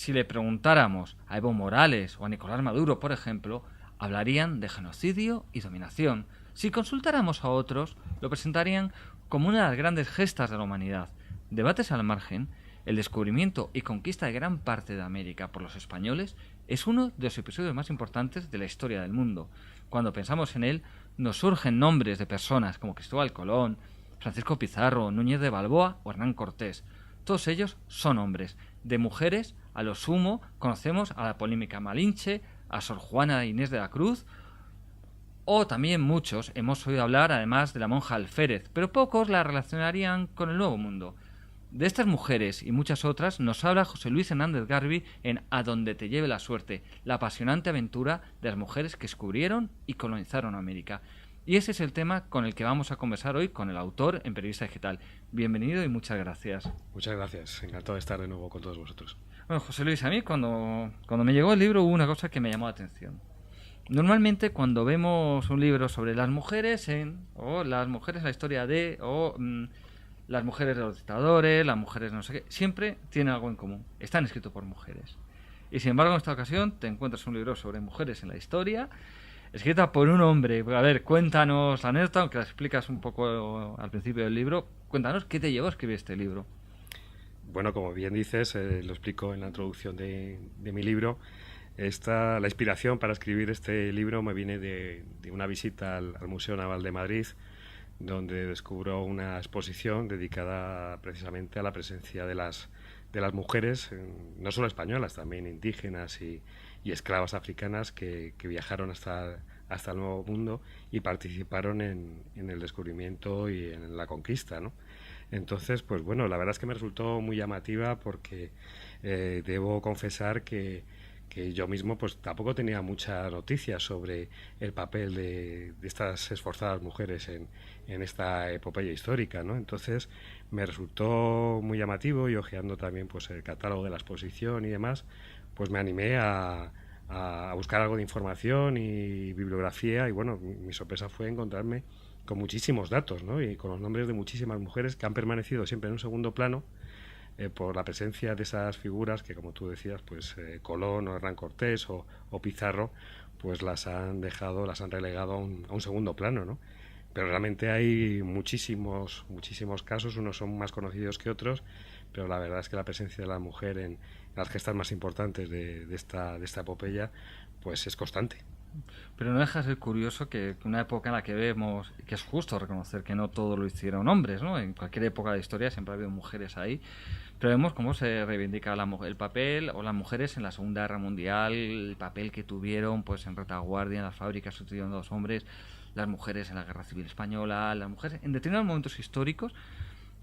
si le preguntáramos a Evo Morales o a Nicolás Maduro, por ejemplo, hablarían de genocidio y dominación. Si consultáramos a otros, lo presentarían como una de las grandes gestas de la humanidad. Debates al margen, el descubrimiento y conquista de gran parte de América por los españoles es uno de los episodios más importantes de la historia del mundo. Cuando pensamos en él, nos surgen nombres de personas como Cristóbal Colón, Francisco Pizarro, Núñez de Balboa o Hernán Cortés. Todos ellos son hombres. De mujeres, a lo sumo, conocemos a la polémica Malinche, a Sor Juana Inés de la Cruz, o también muchos hemos oído hablar además de la monja Alférez, pero pocos la relacionarían con el Nuevo Mundo. De estas mujeres y muchas otras nos habla José Luis Hernández Garbi en A donde te lleve la suerte, la apasionante aventura de las mujeres que descubrieron y colonizaron América. Y ese es el tema con el que vamos a conversar hoy con el autor en Periodista Digital. Bienvenido y muchas gracias. Muchas gracias, encantado de estar de nuevo con todos vosotros. Bueno, José Luis, a mí cuando me llegó el libro hubo una cosa que me llamó la atención. Normalmente cuando vemos un libro sobre las mujeres o las mujeres en la historia las mujeres de los dictadores, las mujeres no sé qué, siempre tienen algo en común. Están escritos por mujeres. Y sin embargo en esta ocasión te encuentras un libro sobre mujeres en la historia, escrita por un hombre. A ver, cuéntanos la anécdota, aunque la explicas un poco al principio del libro. Cuéntanos qué te llevó a escribir este libro. Bueno, como bien dices, lo explico en la introducción de mi libro. La inspiración para escribir este libro me viene de una visita al Museo Naval de Madrid, donde descubro una exposición dedicada precisamente a la presencia de las mujeres, no solo españolas, también indígenas y esclavas africanas que viajaron hasta el Nuevo Mundo y participaron en el descubrimiento y en la conquista, ¿no? Entonces, pues bueno, la verdad es que me resultó muy llamativa porque debo confesar que yo mismo pues tampoco tenía mucha noticia sobre el papel de estas esforzadas mujeres en esta epopeya histórica, ¿no? Entonces me resultó muy llamativo y hojeando también pues el catálogo de la exposición y demás, pues me animé a buscar algo de información y bibliografía y bueno, mi sorpresa fue encontrarme con muchísimos datos, ¿no? Y con los nombres de muchísimas mujeres que han permanecido siempre en un segundo plano por la presencia de esas figuras que, como tú decías, pues Colón o Hernán Cortés o Pizarro, pues las han relegado a un segundo plano, ¿no? Pero realmente hay muchísimos casos, unos son más conocidos que otros, pero la verdad es que la presencia de la mujer en las gestas más importantes de esta epopeya, pues es constante. Pero no deja de ser curioso que una época en la que vemos, que es justo reconocer que no todo lo hicieron hombres, ¿no? En cualquier época de la historia siempre ha habido mujeres ahí, pero vemos cómo se reivindica el papel o las mujeres en la Segunda Guerra Mundial, el papel que tuvieron pues en retaguardia, en las fábricas sustituyendo a los hombres, las mujeres en la Guerra Civil Española, las mujeres en determinados momentos históricos.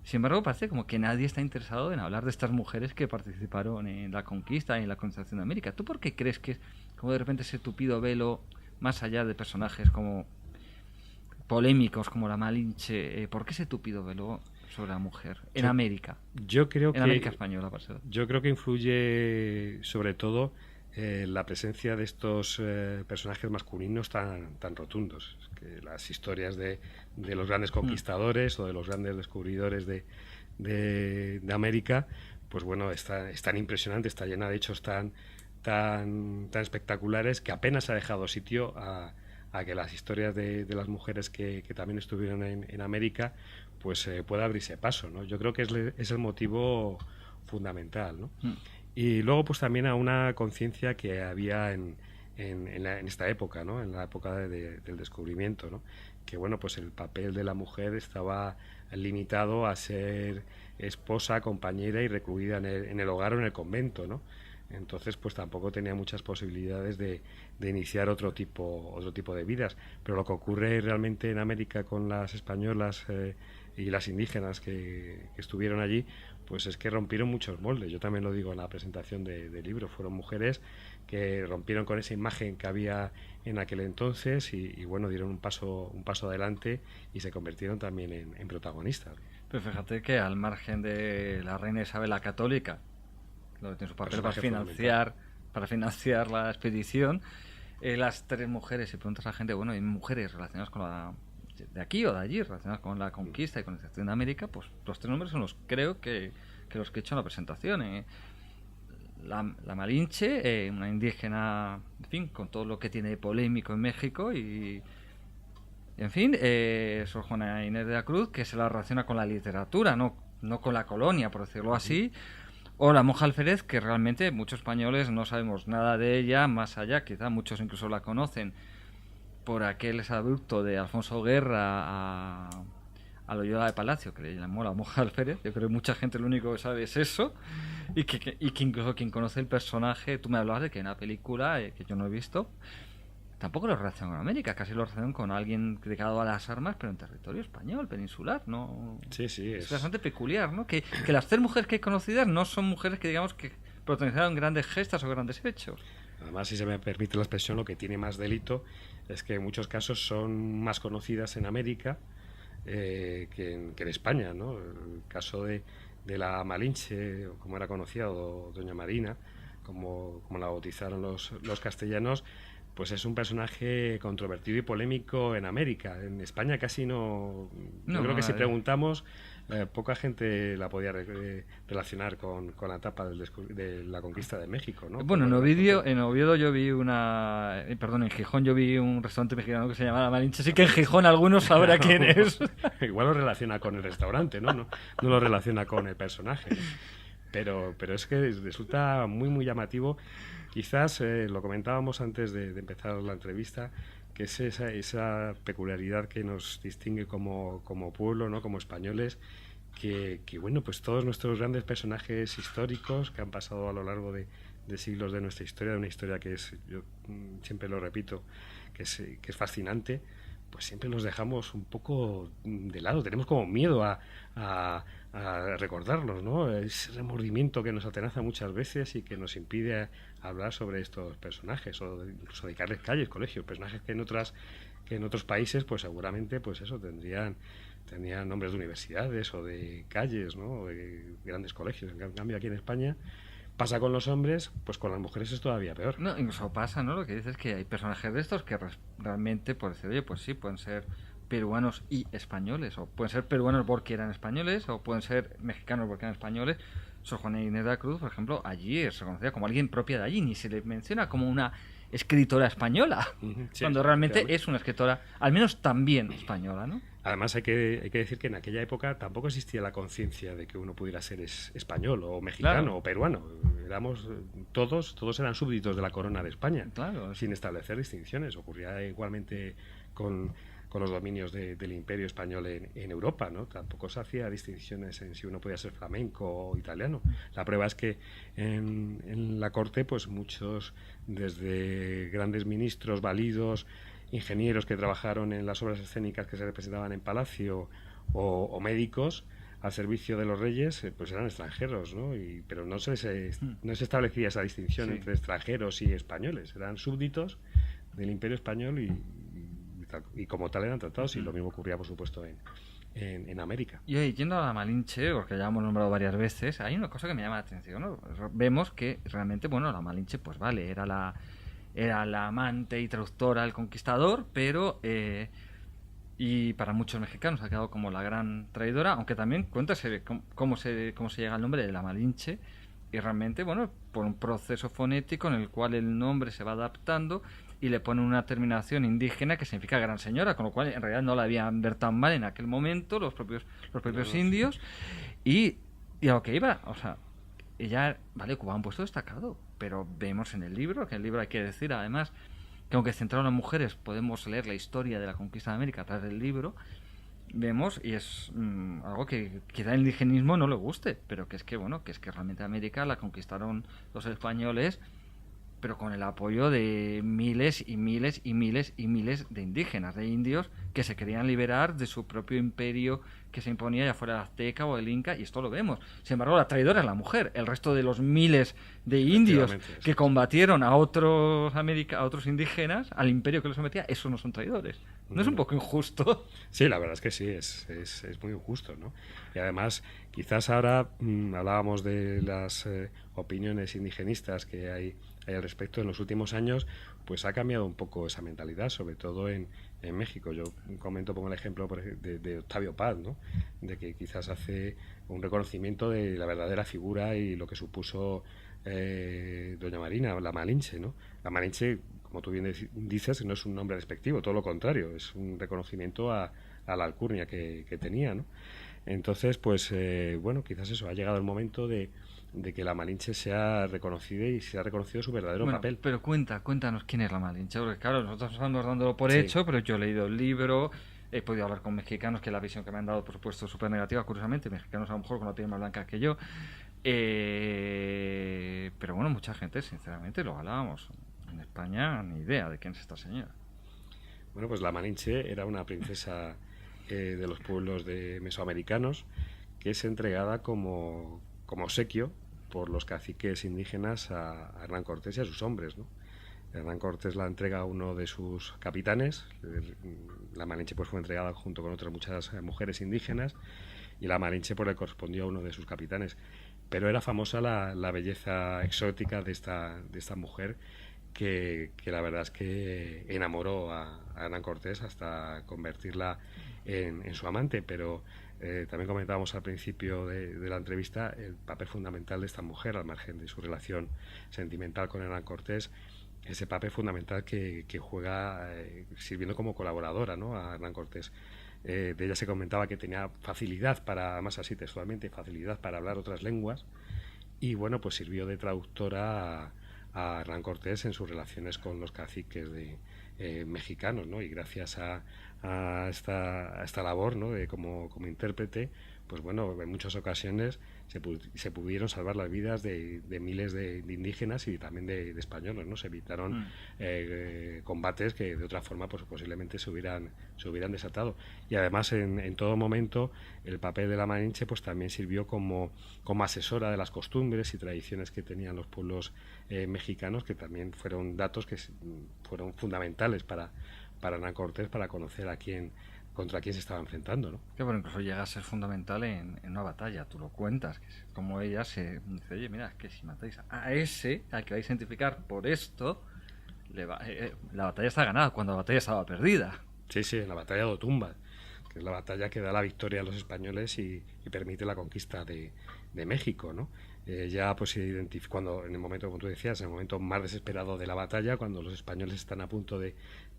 Sin embargo, parece como que nadie está interesado en hablar de estas mujeres que participaron en la conquista y en la colonización de América. ¿Tú por qué crees que como de repente ese tupido velo, más allá de personajes como polémicos como la Malinche, por qué ese tupido velo sobre la mujer en América? Yo creo en América española, para ser. Yo creo que influye sobre todo la presencia de estos personajes masculinos tan rotundos. Es que las historias de los grandes conquistadores o de los grandes descubridores de América, pues bueno, es tan impresionante, está llena de hechos tan espectaculares que apenas ha dejado sitio a que las historias de las mujeres que también estuvieron en América pues pueda abrirse paso, ¿no? Yo creo que es el motivo fundamental, ¿no? Y luego pues también a una conciencia que había en esta época, ¿no? En la época del descubrimiento, ¿no? Que bueno, pues el papel de la mujer estaba limitado a ser esposa, compañera y recluida en el hogar o en el convento, ¿no? Entonces pues tampoco tenía muchas posibilidades de iniciar otro tipo de vidas. Pero lo que ocurre realmente en América con las españolas y las indígenas que estuvieron allí, pues es que rompieron muchos moldes. Yo también lo digo en la presentación del libro. Fueron mujeres que rompieron con esa imagen que había en aquel entonces y bueno, dieron un paso adelante y se convirtieron también en protagonistas. Pero fíjate que al margen de la reina Isabel la Católica, lo que tiene su papel para financiar la expedición, las tres mujeres, si preguntas a la gente, bueno, hay mujeres relacionadas con de aquí o de allí, relacionadas con la conquista y colonización de América, pues los tres nombres son los creo que los que he hecho en la presentación. la Malinche, una indígena, en fin, con todo lo que tiene de polémico en México y... En fin, Sor Juana Inés de la Cruz, que se la relaciona con la literatura, no con la colonia, por decirlo así. O la monja alférez, que realmente muchos españoles no sabemos nada de ella, más allá, quizá muchos incluso la conocen por aquel exabrupto de Alfonso Guerra a Loyola de Palacio, que le llamó la monja alférez. Yo creo que mucha gente lo único que sabe es eso. Y que incluso quien conoce el personaje, tú me hablabas de que en una película que yo no he visto, tampoco lo relacionan con América, casi lo relacionan con alguien dedicado a las armas, pero en territorio español, peninsular, ¿no? Sí, sí. Es bastante peculiar, ¿no? Que las 3 mujeres que hay conocidas no son mujeres que, digamos, que protagonizaron grandes gestas o grandes hechos. Además, si se me permite la expresión, lo que tiene más delito es que en muchos casos son más conocidas en América que en España, ¿no? El caso de la Malinche, o como era conocida, o Doña Marina, como la bautizaron los castellanos, pues es un personaje controvertido y polémico en América. En España casi no... Yo creo que si preguntamos, poca gente la podía relacionar con la etapa de la conquista de México, ¿no? Bueno, en Oviedo yo vi en Gijón yo vi un restaurante mexicano que se llamaba La Malinche, así que en Gijón algunos sabrá quién es. Igual lo relaciona con el restaurante, ¿no? No lo relaciona con el personaje, ¿no? Pero es que resulta muy, muy llamativo. Quizás lo comentábamos antes de empezar la entrevista, que es esa peculiaridad que nos distingue como pueblo, ¿no? Como españoles, que bueno, pues todos nuestros grandes personajes históricos que han pasado a lo largo de siglos de nuestra historia, de una historia que es, yo siempre lo repito, que es fascinante, pues siempre los dejamos un poco de lado, tenemos como miedo a recordarlos, ¿no? Ese remordimiento que nos atenaza muchas veces y que nos impide hablar sobre estos personajes, o incluso dedicarles calles, colegios, personajes que en otros países pues seguramente pues eso tendrían nombres de universidades o de calles, ¿no? O de grandes colegios. En cambio aquí en España pasa con los hombres, pues con las mujeres es todavía peor. No, incluso pasa, ¿no? Lo que dices es que hay personajes de estos que realmente, por decir, oye, pues sí, pueden ser peruanos y españoles, o pueden ser peruanos porque eran españoles, o pueden ser mexicanos porque eran españoles. Sor Juana Inés de la Cruz, por ejemplo, allí es reconocida como alguien propia de allí, ni se le menciona como una escritora española, sí, cuando realmente es una escritora, al menos también española, ¿no? Además hay que decir que en aquella época tampoco existía la conciencia de que uno pudiera ser español o mexicano, claro, o peruano. Éramos todos eran súbditos de la corona de España, claro, sin establecer distinciones. Ocurría igualmente con los dominios del Imperio Español en Europa, ¿no? Tampoco se hacía distinciones en si uno podía ser flamenco o italiano. La prueba es que en la corte, pues muchos, desde grandes ministros válidos, ingenieros que trabajaron en las obras escénicas que se representaban en Palacio, o médicos al servicio de los reyes, pues eran extranjeros, ¿no? Pero no se establecía esa distinción entre extranjeros y españoles. Eran súbditos del Imperio Español y como tal eran tratados, y lo mismo ocurría, por supuesto, en América. Y yendo a la Malinche, porque ya hemos nombrado varias veces, hay una cosa que me llama la atención, ¿no? Vemos que realmente, bueno, la Malinche, pues vale, era la amante y traductora del conquistador, pero y para muchos mexicanos ha quedado como la gran traidora, aunque también cuéntase cómo se llega al nombre de la Malinche, y realmente, bueno, por un proceso fonético en el cual el nombre se va adaptando y le ponen una terminación indígena que significa gran señora, con lo cual en realidad no la habían ver tan mal en aquel momento los propios indios. Y a lo que iba, o sea, ella, vale, ocupaba un puesto destacado, pero vemos en el libro, que en el libro hay que decir además que aunque centrado en las mujeres podemos leer la historia de la conquista de América a través del libro, vemos, y es algo que quizá el indigenismo no le guste, pero que es que realmente América la conquistaron los españoles, pero con el apoyo de miles y miles y miles y miles de indígenas, de indios que se querían liberar de su propio imperio que se imponía, ya fuera el azteca o el inca, y esto lo vemos. Sin embargo, la traidora es la mujer. El resto de los miles de indios que combatieron a otros indígenas, al imperio que los sometía, esos no son traidores. ¿No es un poco injusto? Sí, la verdad es que sí, es muy injusto, ¿no? Y además, quizás ahora hablábamos de las opiniones indigenistas que hay al respecto. En los últimos años, pues ha cambiado un poco esa mentalidad, sobre todo en México. Yo pongo el ejemplo de Octavio Paz, ¿no? De que quizás hace un reconocimiento de la verdadera figura y lo que supuso Doña Marina, la Malinche, ¿no? La Malinche, como tú bien dices, no es un nombre despectivo, todo lo contrario, es un reconocimiento a la alcurnia que tenía, ¿no? Entonces, pues, bueno, quizás eso, ha llegado el momento de que la Malinche sea reconocida y sea reconocido su verdadero Bueno, papel. pero cuéntanos quién es la Malinche, porque claro, nosotros estamos dándolo por Sí. hecho, pero yo he leído el libro, he podido hablar con mexicanos, que la visión que me han dado, por supuesto, es súper negativa, curiosamente, mexicanos a lo mejor con la piel más blanca que yo, pero bueno, mucha gente, sinceramente, lo hablábamos. En España, ni idea de quién es esta señora. Bueno, pues la Malinche era una princesa de los pueblos mesoamericanos que es entregada como obsequio por los caciques indígenas a Hernán Cortés y a sus hombres, ¿no? Hernán Cortés la entrega a uno de sus capitanes. La Malinche pues fue entregada junto con otras muchas mujeres indígenas, y la Malinche pues le correspondió a uno de sus capitanes. Pero era famosa la belleza exótica de esta mujer, que la verdad es que enamoró a Hernán Cortés hasta convertirla en su amante. Pero también comentábamos al principio de la entrevista el papel fundamental de esta mujer, al margen de su relación sentimental con Hernán Cortés, ese papel fundamental que juega sirviendo como colaboradora, ¿no?, a Hernán Cortés. De ella se comentaba que tenía facilidad para, además así textualmente, facilidad para hablar otras lenguas, y bueno, pues sirvió de traductora a Hernán Cortés en sus relaciones con los caciques mexicanos, ¿no? Y gracias a esta labor, ¿no?, como intérprete, pues bueno, en muchas ocasiones se pudieron salvar las vidas de miles de indígenas y también de españoles, ¿no? Se evitaron combates que de otra forma pues posiblemente se hubieran desatado. Y además en todo momento el papel de la Malinche pues también sirvió como asesora de las costumbres y tradiciones que tenían los pueblos mexicanos, que también fueron datos que fueron fundamentales para Hernán Cortés, para conocer contra quién se estaba enfrentando, ¿no? Que bueno, incluso llega a ser fundamental en una batalla, tú lo cuentas, que es como ella se dice, oye, mira, que si matáis a ese, al que vais a identificar por esto, la batalla está ganada, cuando la batalla estaba perdida. Sí, sí, en la batalla de Otumba, que es la batalla que da la victoria a los españoles y permite la conquista de México, ¿no? Ya pues se identifica cuando, en el momento, como tú decías, en el momento más desesperado de la batalla, cuando los españoles están a punto de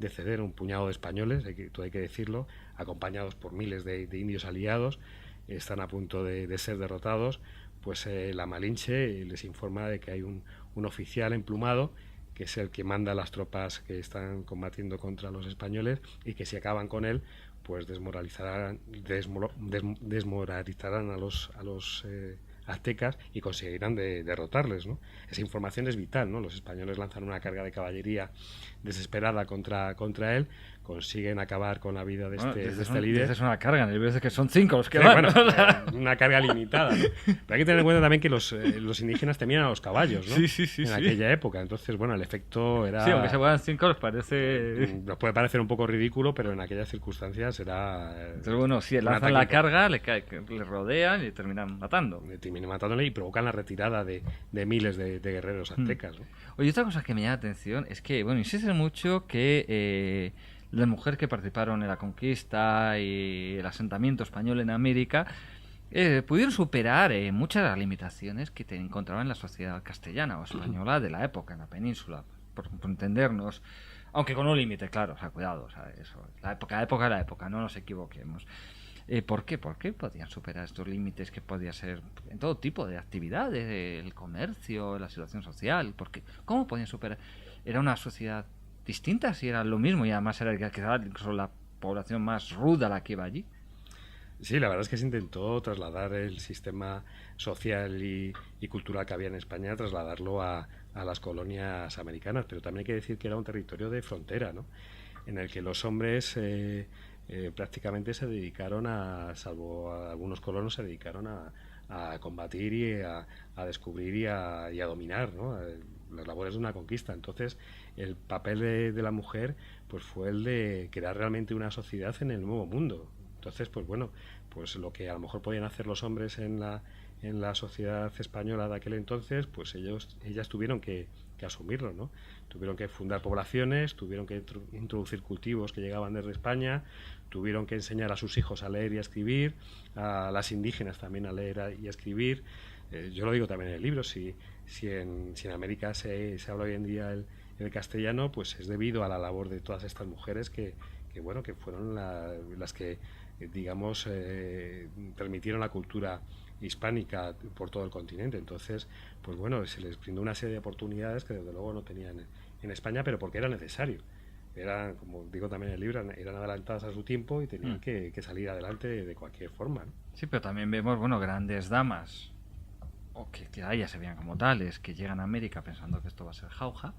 ceder, un puñado de españoles, todo hay que decirlo, acompañados por miles de indios aliados, están a punto de ser derrotados, pues la Malinche les informa de que hay un oficial emplumado, que es el que manda a las tropas que están combatiendo contra los españoles, y que si acaban con él, pues desmoralizarán a los aztecas y conseguirán derrotarles, ¿no? Esa información es vital, ¿no? Los españoles lanzan una carga de caballería desesperada contra él, consiguen acabar con la vida de este líder. Es una carga, en el veces que son 5 los que sí, van. bueno, una carga limitada, ¿no? Pero hay que tener en cuenta también que los indígenas temían a los caballos, ¿no? Sí, en aquella época. Entonces, bueno, el efecto era... Sí, aunque se vuelan 5 les parece... Nos puede parecer un poco ridículo, pero en aquellas circunstancias era... Entonces, bueno, si lanzan la carga, le rodean y terminan matando. Terminan matándole y provocan la retirada de miles de guerreros aztecas, ¿no? Oye, otra cosa que me llama la atención es que, bueno, insisten mucho que las mujeres que participaron en la conquista y el asentamiento español en América pudieron superar muchas de las limitaciones que te encontraban en la sociedad castellana o española de la época, en la península, por entendernos, aunque con un límite, claro, o sea, cuidado, o sea, eso, la época, no nos equivoquemos. ¿Por qué? ¿Por qué podían superar estos límites que podía ser en todo tipo de actividades, el comercio, la situación social? ¿Cómo podían superar? ¿Era una sociedad distinta si era lo mismo y además era quizá incluso la población más ruda la que iba allí? Sí, la verdad es que se intentó trasladar el sistema social y cultural que había en España, trasladarlo a las colonias americanas, pero también hay que decir que era un territorio de frontera, ¿no?, en el que los hombres prácticamente se dedicaron salvo a algunos colonos, se dedicaron a combatir y a descubrir y a dominar, ¿no?, las labores de una conquista. Entonces, el papel de la mujer pues fue el de crear realmente una sociedad en el nuevo mundo. Entonces, pues bueno, pues lo que a lo mejor podían hacer los hombres en la sociedad española de aquel entonces, pues ellas tuvieron que asumirlo, ¿no? Tuvieron que fundar poblaciones, tuvieron que introducir cultivos que llegaban desde España, tuvieron que enseñar a sus hijos a leer y a escribir, a las indígenas también a leer y a escribir. Yo lo digo también en el libro, si en América se habla hoy en día el castellano, pues es debido a la labor de todas estas mujeres que fueron las que, digamos, transmitieron la cultura hispánica por todo el continente. Entonces, pues bueno, se les brindó una serie de oportunidades que desde luego no tenían en España, pero porque era necesario. Eran, como digo también en el libro, eran adelantadas a su tiempo y tenían que salir adelante de cualquier forma, ¿no? Sí, pero también vemos, bueno, grandes damas, o que a ellas se veían como tales, que llegan a América pensando que esto va a ser jauja,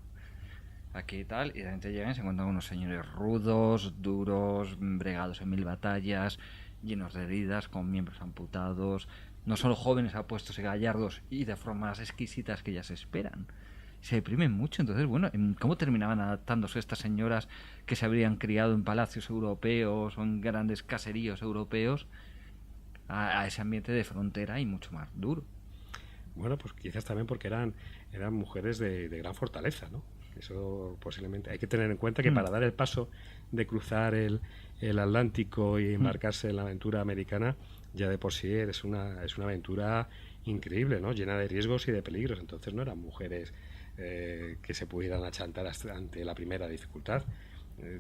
aquí y tal, y de repente llegan y se encuentran unos señores rudos, duros, bregados en 1000 batallas, llenos de heridas, con miembros amputados, no solo jóvenes apuestos y gallardos y de formas exquisitas que ellas esperan. Se deprimen mucho. Entonces, bueno, ¿cómo terminaban adaptándose estas señoras que se habrían criado en palacios europeos o en grandes caseríos europeos a ese ambiente de frontera y mucho más duro? Bueno, pues quizás también porque eran mujeres de gran fortaleza, ¿no? Eso posiblemente. Hay que tener en cuenta que para dar el paso de cruzar el Atlántico y embarcarse en la aventura americana, ya de por sí es una aventura increíble, ¿no? Llena de riesgos y de peligros. Entonces no eran mujeres que se pudieran achantar ante la primera dificultad.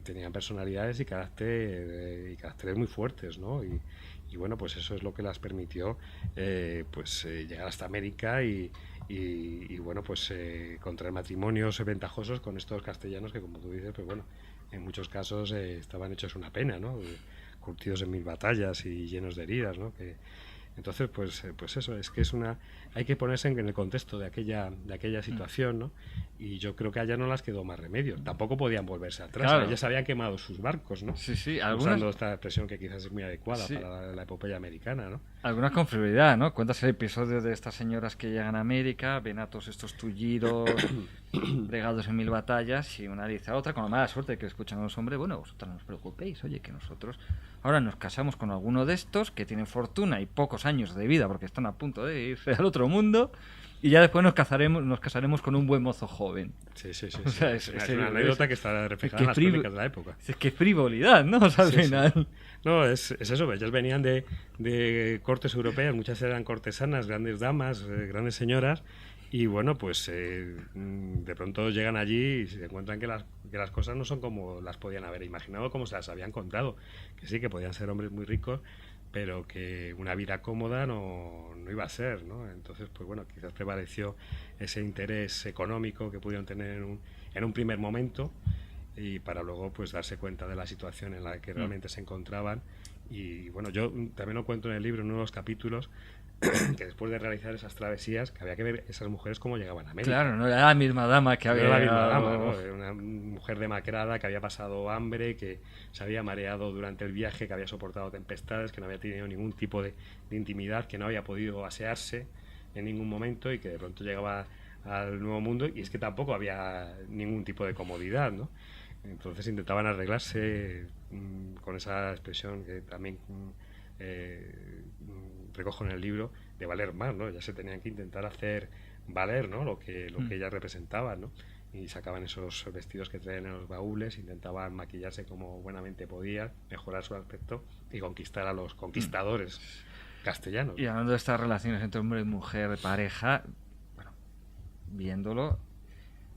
Tenían personalidades y caracteres muy fuertes, ¿no? Y bueno, pues eso es lo que las permitió llegar hasta América y bueno, pues contraer matrimonios ventajosos con estos castellanos que, como tú dices, pues bueno, en muchos casos estaban hechos una pena, ¿no? Curtidos en 1000 batallas y llenos de heridas, ¿no? Entonces, pues eso, es que hay que ponerse en el contexto de aquella situación, ¿no? Y yo creo que allá no las quedó más remedio. Tampoco podían volverse atrás. Claro. Ellas habían quemado sus barcos, ¿no? Sí, usando esta expresión que quizás es muy adecuada para la epopeya americana, ¿no? Algunas con frivolidad, ¿no? Cuentas el episodio de estas señoras que llegan a América, ven a todos estos tullidos bregados en 1000 batallas, y una dice a otra, con la mala suerte que escuchan a los hombres: bueno, vosotros no os preocupéis, oye, que nosotros ahora nos casamos con alguno de estos que tienen fortuna y pocos años de vida porque están a punto de irse al otro mundo, y ya después nos casaremos con un buen mozo joven. Sí. O sea, es una anécdota que está reflejada en las crónicas de la época. Es que frivolidad, ¿no? O sea, al final. Sí. No, es eso. Ellas venían de cortes europeas, muchas eran cortesanas, grandes damas, grandes señoras, y bueno, pues de pronto llegan allí y se encuentran que las cosas no son como las podían haber imaginado, como se las habían contado. Que sí, que podían ser hombres muy ricos, pero que una vida cómoda no iba a ser, ¿no? Entonces, pues bueno, quizás prevaleció ese interés económico que pudieron tener en un primer momento, y para luego pues darse cuenta de la situación en la que realmente se encontraban. Y bueno, yo también lo cuento en el libro, en uno de los capítulos, que después de realizar esas travesías, que había que ver esas mujeres cómo llegaban a América. Claro, no era la misma dama que había. No era la misma dama, ¿no? Era una mujer demacrada que había pasado hambre, que se había mareado durante el viaje, que había soportado tempestades, que no había tenido ningún tipo de intimidad, que no había podido asearse en ningún momento, y que de pronto llegaba al nuevo mundo, y es que tampoco había ningún tipo de comodidad, ¿no? Entonces intentaban arreglarse con esa expresión que también recojo en el libro, de valer más, ¿no? Ya se tenían que intentar hacer valer, ¿no? Lo que ellas representaban, ¿no? Y sacaban esos vestidos que traían en los baúles, intentaban maquillarse como buenamente podían, mejorar su aspecto y conquistar a los conquistadores castellanos. Y hablando de estas relaciones entre hombre y mujer, pareja, bueno, viéndolo,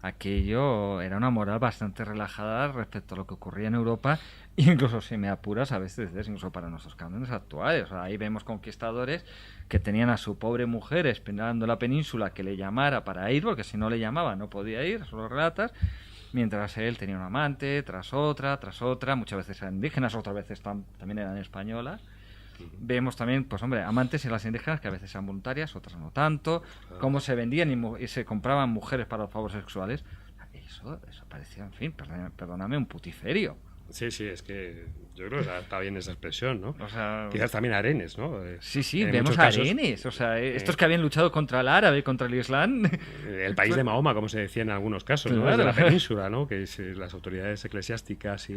aquello era una moral bastante relajada respecto a lo que ocurría en Europa, incluso, si me apuras, a veces incluso para nuestros cánones actuales. O sea, ahí vemos conquistadores que tenían a su pobre mujer esperando la península que le llamara para ir, porque si no le llamaba no podía ir, eso lo relatas, mientras él tenía un amante tras otra, muchas veces eran indígenas, otras veces también eran españolas. Vemos también, pues hombre, amantes en las indígenas que a veces eran voluntarias, otras no tanto, cómo se vendían y se compraban mujeres para los favores sexuales. Eso parecía, en fin, perdóname, un putiferio. Sí, es que yo creo que está bien esa expresión, ¿no? O sea, quizás también arenes, ¿no? Sí, vemos arenes, o sea, estos que habían luchado contra el árabe, contra el islam. El país de Mahoma, como se decía en algunos casos, ¿no? Claro. De la península, ¿no? Que las autoridades eclesiásticas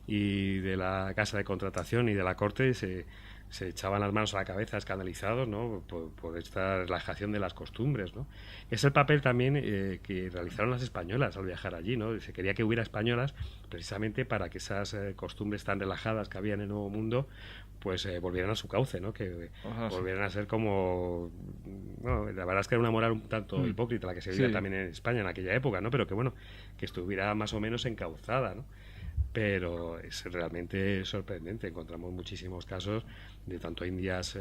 y de la casa de contratación y de la corte se se echaban las manos a la cabeza escandalizados, ¿no? por esta relajación de las costumbres, ¿no? Es el papel también que realizaron las españolas al viajar allí, ¿no? Se quería que hubiera españolas precisamente para que esas costumbres tan relajadas que había en el Nuevo Mundo pues volvieran a su cauce, ¿no? Que volvieran a ser como... Bueno, la verdad es que era una moral un tanto hipócrita la que se vivía también en España en aquella época, ¿no? Pero que bueno, que estuviera más o menos encauzada, ¿no? Pero es realmente sorprendente. Encontramos muchísimos casos de tanto indias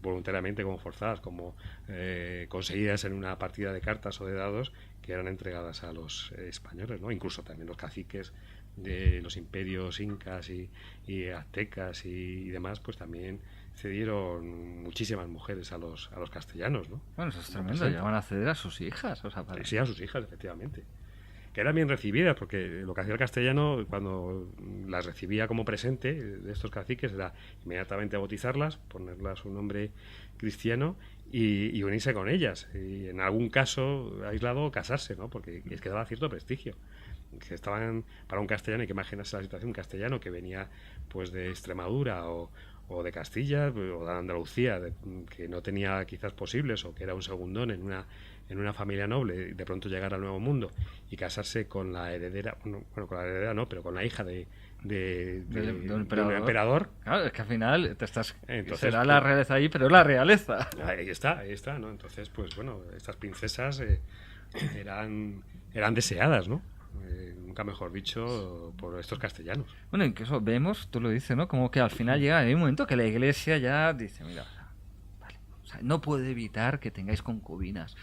voluntariamente como forzadas, como conseguidas en una partida de cartas o de dados que eran entregadas a los españoles, ¿no? Incluso también los caciques de los imperios incas y aztecas y demás, pues también cedieron muchísimas mujeres a los castellanos, ¿no? Bueno, eso es tremendo, llegaban a ceder a sus hijas, o sea, sí, a sus hijas, efectivamente. Que eran bien recibidas, porque lo que hacía el castellano cuando las recibía como presente de estos caciques era inmediatamente bautizarlas, ponerlas un nombre cristiano y unirse con ellas, y en algún caso aislado casarse, ¿no? Porque es que daba cierto prestigio. Que estaban para un castellano, hay que imaginarse la situación, un castellano que venía pues de Extremadura o de Castilla o de Andalucía, que no tenía quizás posibles o que era un segundón en una familia noble, y de pronto llegar al Nuevo Mundo y casarse con la heredera, bueno, con la heredera no, pero con la hija de un emperador. Claro, es que al final Entonces, será la realeza ahí, pero es la realeza. Ahí está, ¿no? Entonces, pues bueno, estas princesas eran deseadas, ¿no? Nunca mejor dicho, por estos castellanos. Bueno, incluso vemos, tú lo dices, ¿no? Como que al final llega un momento que la Iglesia ya dice, mira, vale, o sea, no puedo evitar que tengáis concubinas,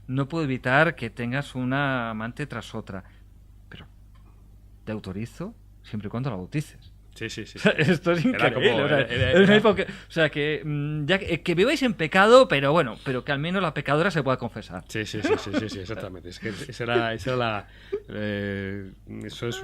no puedo evitar que tengas una amante tras otra, pero te autorizo siempre y cuando la bautices. Sí. Esto es increíble. O sea, que ya que viváis en pecado, pero bueno, pero que al menos la pecadora se pueda confesar. Sí, exactamente. Es que esa es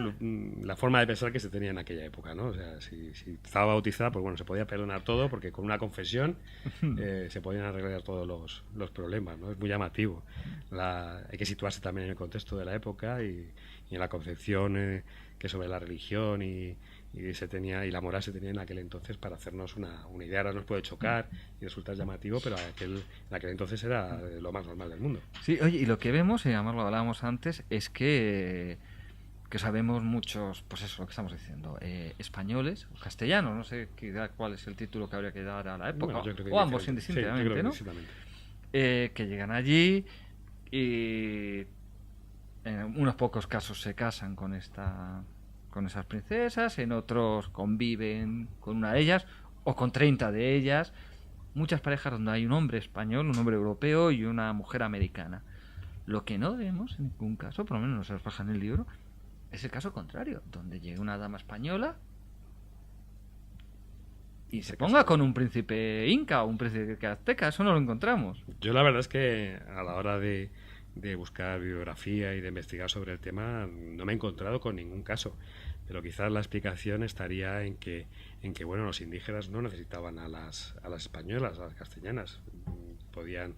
la forma de pensar que se tenía en aquella época, ¿no? O sea, si estaba bautizada, pues bueno, se podía perdonar todo, porque con una confesión se podían arreglar todos los problemas, ¿no? Es muy llamativo. Hay que situarse también en el contexto de la época y en la concepción que sobre la religión y la moral se tenía en aquel entonces para hacernos una idea. Ahora nos puede chocar y resultar llamativo, pero en aquel entonces era lo más normal del mundo. Sí, oye, y lo que vemos, y además lo hablábamos antes, es que sabemos muchos, pues eso, lo que estamos diciendo, españoles, o castellanos, no sé cuál es el título que habría que dar a la época, bueno, o ambos indistintamente, ¿no? Que llegan allí y en unos pocos casos se casan con esas princesas, en otros conviven con una de ellas o con 30 de ellas. Muchas parejas donde hay un hombre español, un hombre europeo y una mujer americana. Lo que no vemos en ningún caso, por lo menos no se nos pasa en el libro, es el caso contrario, donde llega una dama española y se ponga con un príncipe inca o un príncipe azteca. Eso no lo encontramos. Yo la verdad es que a la hora de buscar bibliografía y de investigar sobre el tema no me he encontrado con ningún caso, pero quizás la explicación estaría en que bueno, los indígenas no necesitaban a las españolas, a las castellanas, podían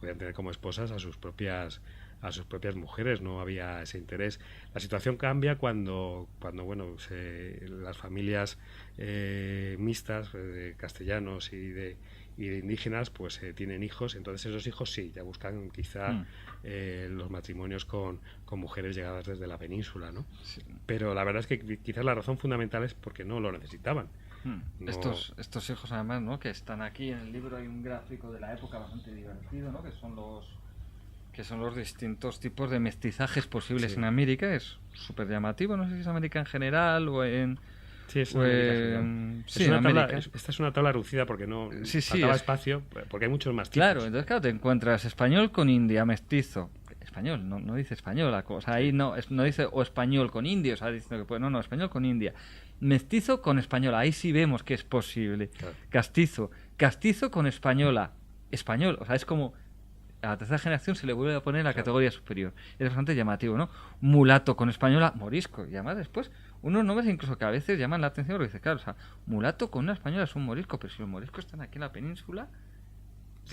tener como esposas a sus propias mujeres, no había ese interés. La situación cambia cuando bueno, las familias mixtas de castellanos y de indígenas pues tienen hijos, entonces esos hijos sí, ya buscan quizá los matrimonios con mujeres llegadas desde la península, ¿no? Sí. Pero la verdad es que quizás la razón fundamental es porque no lo necesitaban. No... Estos hijos además, ¿no? Que están aquí en el libro, hay un gráfico de la época bastante divertido, ¿no? Que son los distintos tipos de mestizajes posibles en América. Es súper llamativo, no sé si es América en general o en... Sí, es esta es una tabla reducida porque no faltaba espacio, porque hay muchos más tipos. Claro, entonces claro, te encuentras español con india, mestizo. Español, no dice español, o sea, ahí no dice o español con indio, o sea, diciendo que pues, no, español con india. Mestizo con española, ahí sí vemos que es posible. Claro. Castizo con española, español, o sea, es como a la tercera generación se le vuelve a poner la categoría superior. Es bastante llamativo, ¿no? Mulato con española, morisco, y además después unos nombres incluso que a veces llaman la atención porque dices, claro, o sea, mulato con una española es un morisco, pero si los moriscos están aquí en la península,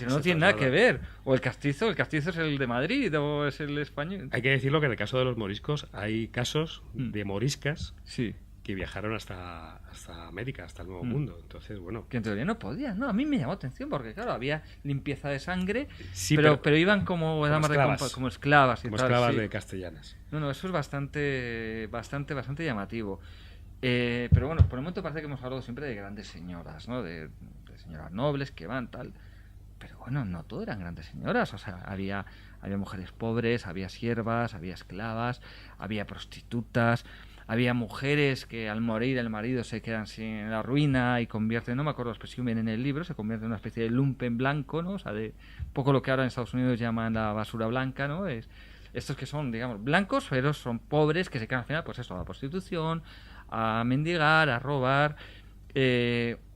no tiene nada que ver. O el castizo es el de Madrid o es el español. Hay que decirlo que en el caso de los moriscos hay casos de moriscas que viajaron hasta América, hasta el Nuevo Mundo. Entonces, bueno... Que en teoría no podían, ¿no? A mí me llamó atención porque, claro, había limpieza de sangre, Sí, pero iban como esclavas. Como esclavas y como tal. esclavas Sí. de castellanas. No, eso es bastante llamativo. Pero bueno, por el momento parece que hemos hablado siempre de grandes señoras, ¿no? De señoras nobles que van, tal. Pero bueno, no todo eran grandes señoras. O sea, había mujeres pobres, había siervas, había esclavas, había prostitutas, había mujeres que al morir el marido se quedan sin la ruina y convierten, no me acuerdo la expresión bien en el libro, se convierte en una especie de lumpen blanco, ¿no? O sea, de poco lo que ahora en Estados Unidos llaman la basura blanca, ¿no? Estos que son, digamos, blancos, pero son pobres, que se quedan al final, pues eso, a la prostitución, a mendigar, a robar.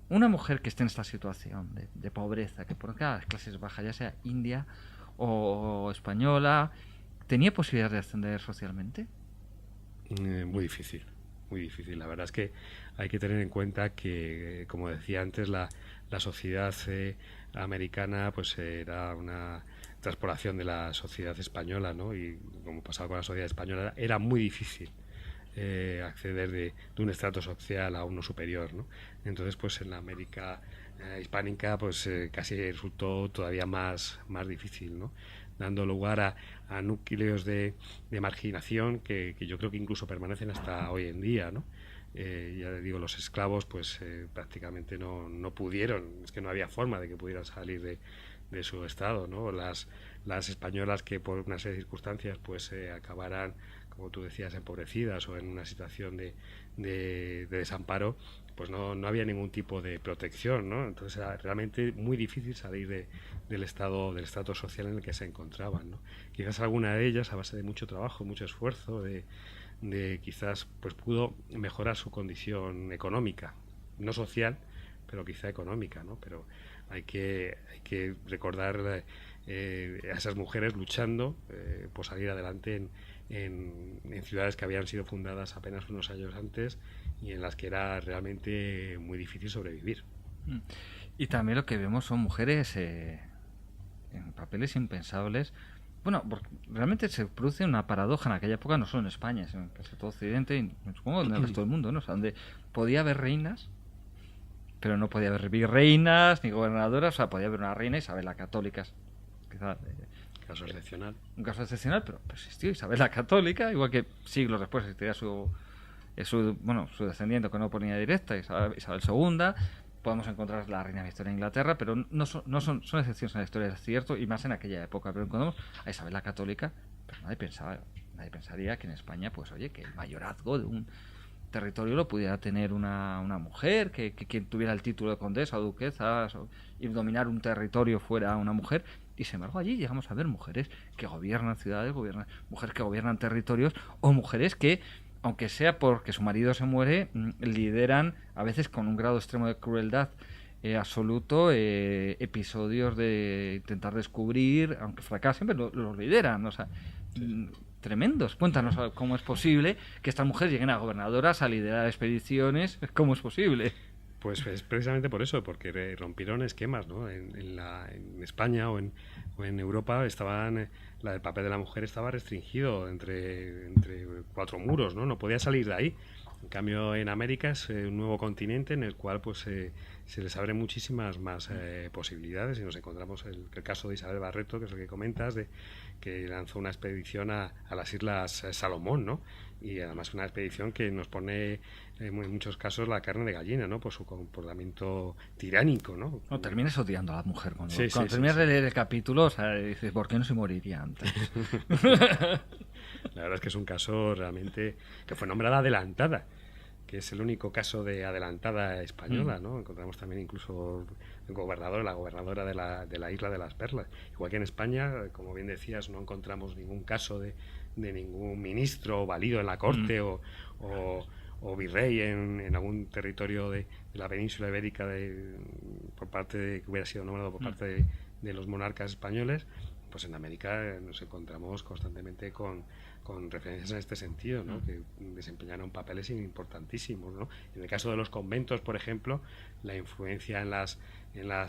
Una mujer que esté en esta situación de pobreza, que por cada clases bajas, ya sea india o española, ¿tenía posibilidad de ascender socialmente? Muy difícil, muy difícil. La verdad es que hay que tener en cuenta que, como decía antes, la sociedad americana pues era una transpolación de la sociedad española, ¿no? Y como pasaba con la sociedad española, era muy difícil acceder de un estrato social a uno superior, ¿no? Entonces, pues en la América hispánica, pues casi resultó todavía más difícil, ¿no? Dando lugar a núcleos de marginación que yo creo que incluso permanecen hasta hoy en día, ¿no? Ya digo, los esclavos pues prácticamente no pudieron, es que no había forma de que pudieran salir de su estado, ¿no? Las españolas que por una serie de circunstancias pues acabaran, como tú decías, empobrecidas o en una situación de desamparo, pues no había ningún tipo de protección, ¿no? Entonces era realmente muy difícil salir del estrato social en el que se encontraban, ¿no? Quizás alguna de ellas, a base de mucho trabajo, mucho esfuerzo, de quizás pues pudo mejorar su condición económica, no social, pero quizá económica, ¿no? Pero hay que recordar a esas mujeres luchando por salir adelante en ciudades que habían sido fundadas apenas unos años antes y en las que era realmente muy difícil sobrevivir. Y también lo que vemos son mujeres en papeles impensables. Bueno, porque realmente se produce una paradoja en aquella época, no solo en España, sino en casi todo Occidente y supongo en el resto del mundo, ¿no? O sea, donde podía haber reinas, pero no podía haber virreinas ni gobernadoras. O sea, podía haber una reina, Isabel la Católica, quizás Caso excepcional. un caso excepcional, pero existió Isabel la Católica, igual que siglos después existiría su descendiente que no por línea directa, Isabel II. Podemos encontrar la reina Victoria de Inglaterra, pero son excepciones en la historia, es cierto, y más en aquella época. Pero encontramos a Isabel la Católica, pero nadie pensaría que en España, pues oye, que el mayorazgo de un territorio lo pudiera tener una mujer, que quien tuviera el título de condesa o duquesa y dominar un territorio fuera una mujer. Y sin embargo allí llegamos a ver mujeres que gobiernan ciudades, mujeres que gobiernan territorios, o mujeres que, aunque sea porque su marido se muere, lideran a veces con un grado extremo de crueldad absoluto episodios de intentar descubrir, aunque fracasen, pero los lideran, o sea, tremendos. Cuéntanos cómo es posible que estas mujeres lleguen a gobernadoras, a liderar expediciones. ¿Cómo es posible? Pues es precisamente por eso, porque rompieron esquemas, ¿no? En España o en Europa el papel de la mujer estaba restringido entre cuatro muros, ¿no? No podía salir de ahí. En cambio, en América es un nuevo continente en el cual pues se les abren muchísimas más posibilidades, y nos encontramos el caso de Isabel Barreto, que es el que comentas, que lanzó una expedición a las Islas Salomón, ¿no? Y además una expedición que nos pone en muchos casos la carne de gallina, ¿no? Por su comportamiento tiránico, ¿no? No, terminas odiando a la mujer cuando terminas de leer el capítulo, o sea, dices, ¿por qué no se moriría antes? La verdad es que es un caso realmente que fue nombrada adelantada, que es el único caso de adelantada española, ¿no? Encontramos también incluso la gobernadora de la Isla de las Perlas. Igual que en España, como bien decías, no encontramos ningún caso de ningún ministro valido en la corte o virrey en algún territorio de la península ibérica por parte que hubiera sido nombrado por parte de los monarcas españoles. Pues en América nos encontramos constantemente con referencias en este sentido, ¿no? Que desempeñaron papeles importantísimos, ¿no? En el caso de los conventos, por ejemplo, la influencia en las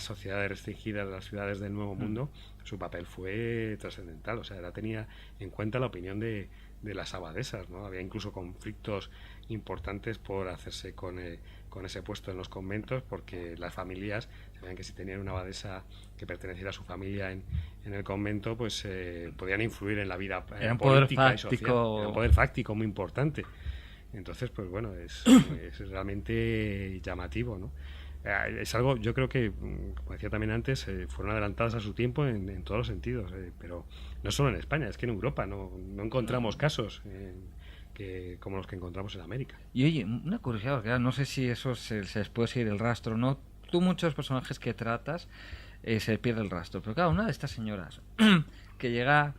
sociedades restringidas de las ciudades del Nuevo Mundo, su papel fue trascendental. O sea, tenía en cuenta la opinión de las abadesas, ¿no? Había incluso conflictos importantes por hacerse con ese puesto en los conventos, porque las familias sabían que si tenían una abadesa que perteneciera a su familia en el convento, pues podían influir en la vida política y social. Era un poder fáctico muy importante. Entonces, pues bueno, es realmente llamativo, ¿no? Es algo, yo creo que, como decía también antes, fueron adelantadas a su tiempo en todos los sentidos, pero no solo en España, es que en Europa no encontramos casos como los que encontramos en América. Y oye, una curiosidad, porque no sé si eso se les puede seguir el rastro, ¿no? Tú muchos personajes que tratas se pierde el rastro, pero claro, una de estas señoras que llega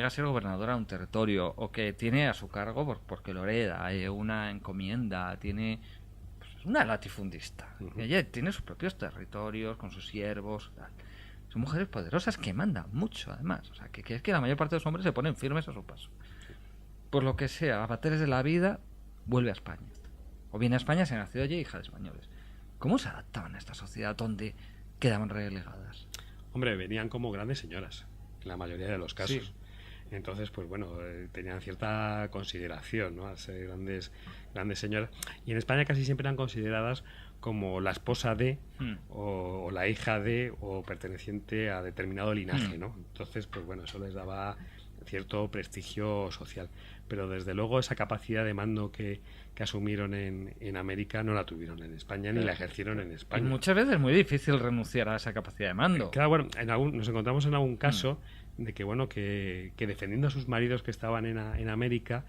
a ser gobernadora de un territorio o que tiene a su cargo porque lo hereda una encomienda, tiene una latifundista. Uh-huh. Ella tiene sus propios territorios con sus siervos. Son mujeres poderosas que mandan mucho, además. O sea, que es que la mayor parte de los hombres se ponen firmes a su paso. Por lo que sea, a bateres de la vida, vuelve a España. O viene a España, se ha nacido allí, hija de españoles. ¿Cómo se adaptaban a esta sociedad donde quedaban relegadas? Hombre, venían como grandes señoras, en la mayoría de los casos. Sí. Entonces, pues bueno, tenían cierta consideración, ¿no? Al ser grandes señoras. Y en España casi siempre eran consideradas como la esposa de, o la hija de, o perteneciente a determinado linaje, ¿no? Entonces, pues bueno, eso les daba cierto prestigio social. Pero desde luego esa capacidad de mando que asumieron en América no la tuvieron en España, ni la ejercieron en España. Y muchas veces es muy difícil renunciar a esa capacidad de mando. Claro, bueno, nos encontramos en algún caso de que, bueno, que defendiendo a sus maridos que estaban en América,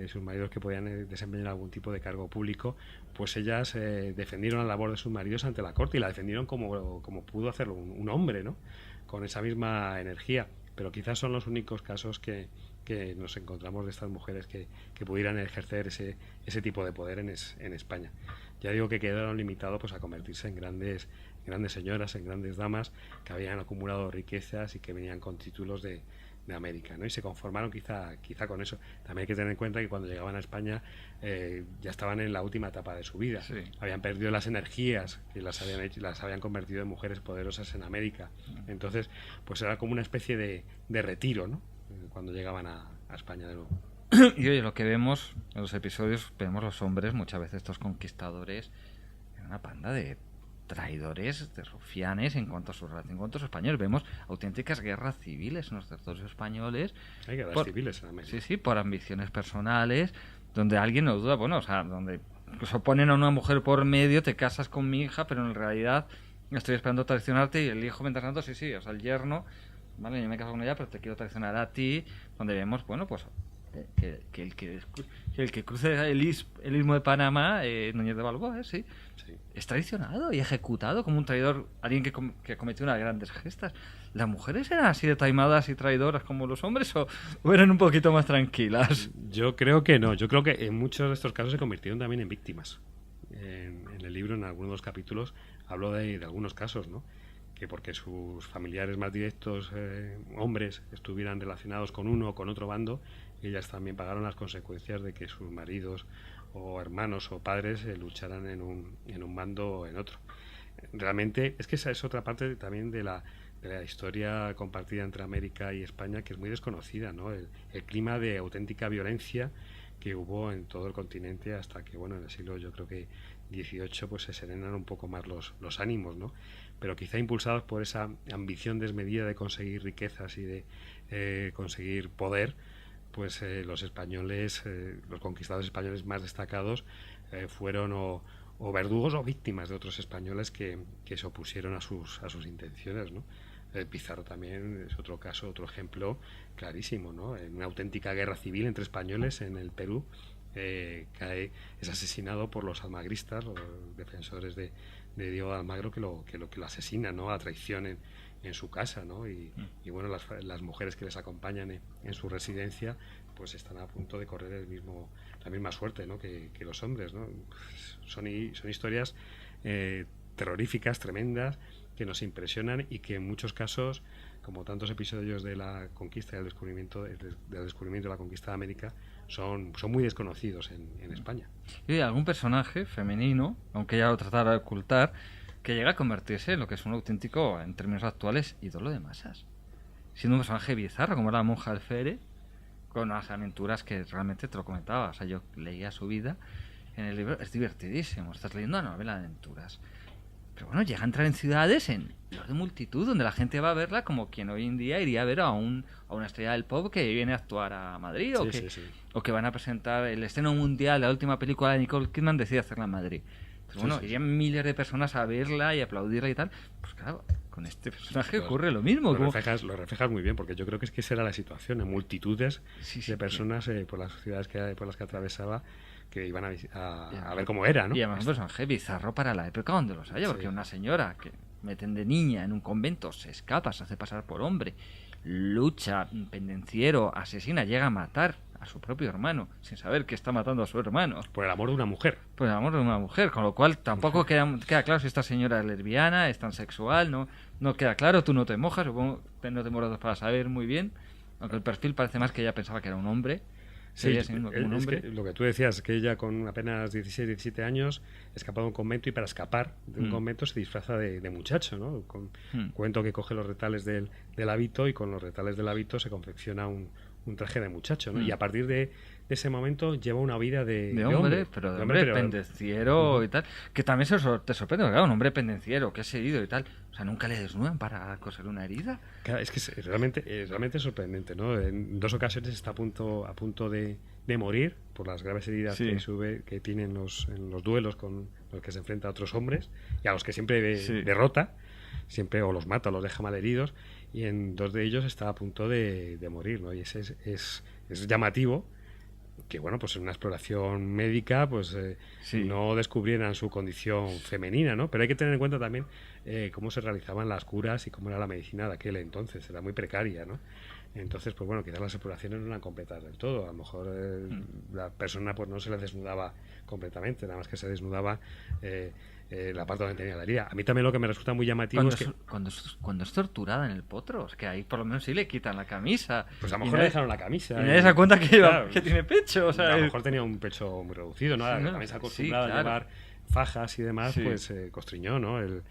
sus maridos que podían desempeñar algún tipo de cargo público, pues ellas defendieron la labor de sus maridos ante la corte y la defendieron como pudo hacerlo un hombre, ¿no? Con esa misma energía. Pero quizás son los únicos casos que nos encontramos de estas mujeres que pudieran ejercer ese tipo de poder en España. Ya digo que quedaron limitados pues a convertirse en grandes señoras, en grandes damas que habían acumulado riquezas y que venían con títulos de América, ¿no? Y se conformaron quizá con eso. También hay que tener en cuenta que cuando llegaban a España ya estaban en la última etapa de su vida. Sí. Habían perdido las energías que las habían convertido en mujeres poderosas en América. Entonces, pues era como una especie de retiro, ¿no? Cuando llegaban a España de nuevo. Y oye, lo que vemos en los episodios, vemos los hombres, muchas veces estos conquistadores, en una panda de traidores, de rufianes en cuanto a su relación con otros españoles. Vemos auténticas guerras civiles en los territorios españoles. Hay guerras civiles en América. Sí, por ambiciones personales, donde alguien no duda, bueno, o sea, donde incluso ponen a una mujer por medio, te casas con mi hija, pero en realidad estoy esperando traicionarte y el hijo mientras tanto, sí, o sea, el yerno, vale, yo me caso con ella, pero te quiero traicionar a ti, donde vemos, bueno, pues que el que cruce el istmo de Panamá, Núñez de Balboa, sí, es traicionado y ejecutado como un traidor, alguien que cometió unas grandes gestas. ¿Las mujeres eran así de taimadas y traidoras como los hombres o eran un poquito más tranquilas? Yo creo que no, yo creo que en muchos de estos casos se convirtieron también en víctimas. En el libro, en algunos de los capítulos, hablo de algunos casos, ¿no? Que porque sus familiares más directos, hombres, estuvieran relacionados con uno o con otro bando, ellas también pagaron las consecuencias de que sus maridos o hermanos o padres lucharan en un bando o en otro. Realmente es que esa es otra parte también de la historia compartida entre América y España, que es muy desconocida, ¿no? El clima de auténtica violencia que hubo en todo el continente hasta que, bueno, en el siglo, yo creo que XVIII, pues se serenan un poco más los ánimos, ¿no? Pero quizá impulsados por esa ambición desmedida de conseguir riquezas y de conseguir poder, pues los españoles, los conquistadores españoles más destacados fueron o verdugos o víctimas de otros españoles que se opusieron a sus intenciones, ¿no? Pizarro también es otro caso, otro ejemplo clarísimo, ¿no? En una auténtica guerra civil entre españoles en el Perú, es asesinado por los almagristas, los defensores de Diego de Almagro, que lo asesinan, ¿no? A traición en su casa, ¿no? Y bueno, las mujeres que les acompañan en su residencia, pues están a punto de correr la misma suerte, ¿no? que los hombres, ¿no? Son historias terroríficas, tremendas, que nos impresionan y que en muchos casos, como tantos episodios de la conquista y del descubrimiento de la conquista de América, son muy desconocidos en España. Y hay algún personaje femenino, aunque ella lo tratara de ocultar, que llega a convertirse en lo que es un auténtico, en términos actuales, ídolo de masas. Siendo un personaje bizarro, como era la monja Alférez, con unas aventuras que realmente te lo comentaba. O sea, yo leía su vida en el libro, es divertidísimo. Estás leyendo una novela de aventuras. Pero bueno, llega a entrar en ciudades en de multitud, donde la gente va a verla como quien hoy en día iría a ver a una estrella del pop que viene a actuar a Madrid, o que van a presentar el estreno mundial, la última película de Nicole Kidman, decide hacerla en Madrid. Pues bueno, irían miles de personas a verla y aplaudirla y tal. Pues claro, con este personaje ocurre lo mismo. Lo reflejas muy bien, porque yo creo que esa era la situación, en multitudes de personas por las ciudades por las que atravesaba, que iban a ver cómo era, ¿no? Y además un personaje bizarro para la época donde los haya, porque una señora que meten de niña en un convento, se escapa, se hace pasar por hombre, lucha, pendenciero, asesina, llega a matar a su propio hermano, sin saber que está matando a su hermano. Por el amor de una mujer. Por el amor de una mujer, con lo cual tampoco queda claro si esta señora es lesbiana, es transexual, no queda claro, tú no te mojas, supongo que no te moras para saber muy bien, aunque el perfil parece más que ella pensaba que era un hombre. Sí, es que lo que tú decías, que ella con apenas 16, 17 años escapa de un convento, y para escapar de un convento se disfraza de muchacho, ¿no? Cuento que coge los retales del hábito, y con los retales del hábito se confecciona un traje de muchacho, ¿no? Y a partir de ese momento lleva una vida de hombre, pero pendenciero y tal, que también te sorprende, porque, claro, un hombre pendenciero que es herido y tal, o sea, nunca le desnudan para coser una herida. Claro, es que es realmente sorprendente, ¿no? En 2 ocasiones está a punto de morir por las graves heridas que tiene en los duelos con los que se enfrenta a otros hombres, y a los que siempre derrota, siempre o los mata o los deja malheridos, y en 2 de ellos está a punto de morir, ¿no? Y es llamativo que, bueno, pues en una exploración médica pues no descubrieran su condición femenina, ¿no? Pero hay que tener en cuenta también cómo se realizaban las curas y cómo era la medicina de aquel entonces. Era muy precaria, ¿no? Entonces, pues bueno, quizás las exploraciones no eran completas del todo. A lo mejor la persona pues no se le desnudaba completamente, nada más que se desnudaba la parte donde tenía la herida. A mí también lo que me resulta muy llamativo es que cuando es torturada en el potro, es que ahí por lo menos sí le quitan la camisa. Pues a lo mejor le dejaron la camisa. Y nadie se da cuenta que tiene pecho. O sea, a lo mejor tenía un pecho muy reducido, ¿no? También se acostumbrada a llevar fajas y demás, pues constriñó, ¿no? El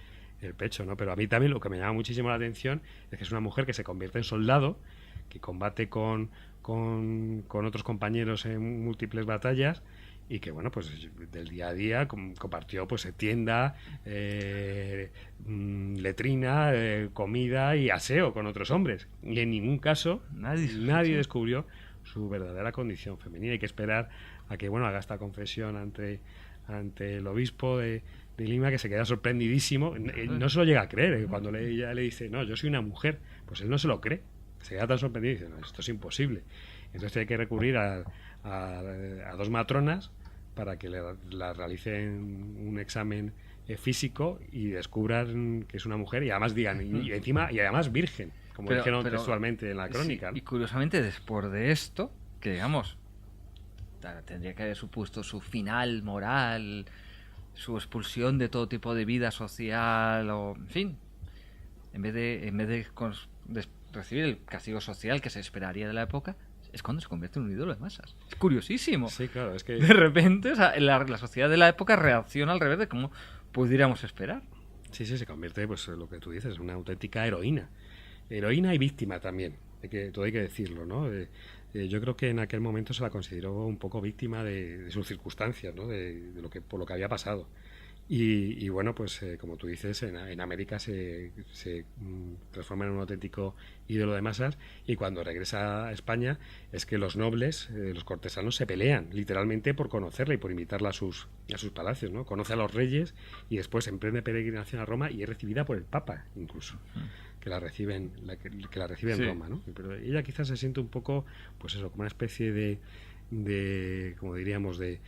pecho, ¿no? Pero a mí también lo que me llama muchísimo la atención es que es una mujer que se convierte en soldado, que combate con otros compañeros en múltiples batallas, y que, bueno, pues del día a día compartió pues tienda, letrina, comida y aseo con otros hombres, y en ningún caso nadie descubrió su verdadera condición femenina. Hay que esperar a que, bueno, haga esta confesión ante el obispo de Lima, que se queda sorprendidísimo. No se lo llega a creer, cuando ella le dice, no, yo soy una mujer, pues él no se lo cree, se queda tan sorprendido y dice, no, esto es imposible. Entonces hay que recurrir a 2 matronas para que la realicen un examen físico y descubran que es una mujer, y además digan, y además virgen, como dijeron textualmente en la crónica, ¿no? Y curiosamente, después de esto, que digamos tendría que haber supuesto su final moral, su expulsión de todo tipo de vida social, o en fin, en vez de recibir el castigo social que se esperaría de la época, es cuando se convierte en un ídolo de masas. Es curiosísimo. Sí, claro, es que de repente, o sea, la sociedad de la época reacciona al revés de como pudiéramos esperar. Sí, se convierte, pues lo que tú dices, en una auténtica heroína y víctima también, todo hay que decirlo, ¿no? Yo creo que en aquel momento se la consideró un poco víctima de sus circunstancias, ¿no? Por lo que había pasado. Y bueno, pues como tú dices, en América se transforma en un auténtico ídolo de masas, y cuando regresa a España es que los nobles, los cortesanos, se pelean literalmente por conocerla y por invitarla a sus palacios, ¿no? Conoce a los reyes y después emprende peregrinación a Roma y es recibida por el Papa, incluso, que la recibe en Roma, ¿no? Pero ella quizás se siente un poco, pues eso, como una especie de como diríamos, de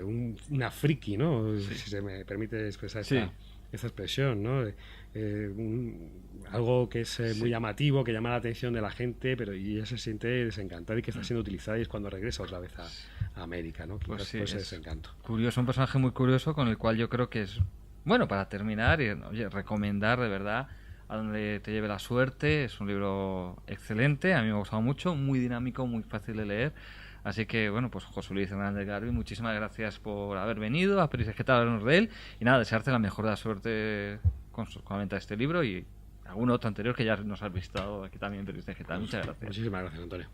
una friki, ¿no? Si se me permite expresar esta expresión, ¿no? Algo que es muy llamativo, que llama la atención de la gente, pero ella se siente desencantada y que está siendo utilizada, y es cuando regresa otra vez a América, ¿no? Pues ese desencanto. Curioso, un personaje muy curioso, con el cual yo creo que es, bueno, para terminar, recomendar de verdad A donde te lleve la suerte. Es un libro excelente, a mí me ha gustado mucho, muy dinámico, muy fácil de leer. Así que, bueno, pues José Luis Hernández Garbi, muchísimas gracias por haber venido a Peris Esqueta a hablarnos de él. Y nada, desearte la mejor de la suerte con la venta de este libro y algún otro anterior que ya nos has visto aquí también en Periodista Digital. Muchas gracias. Muchísimas gracias, Antonio.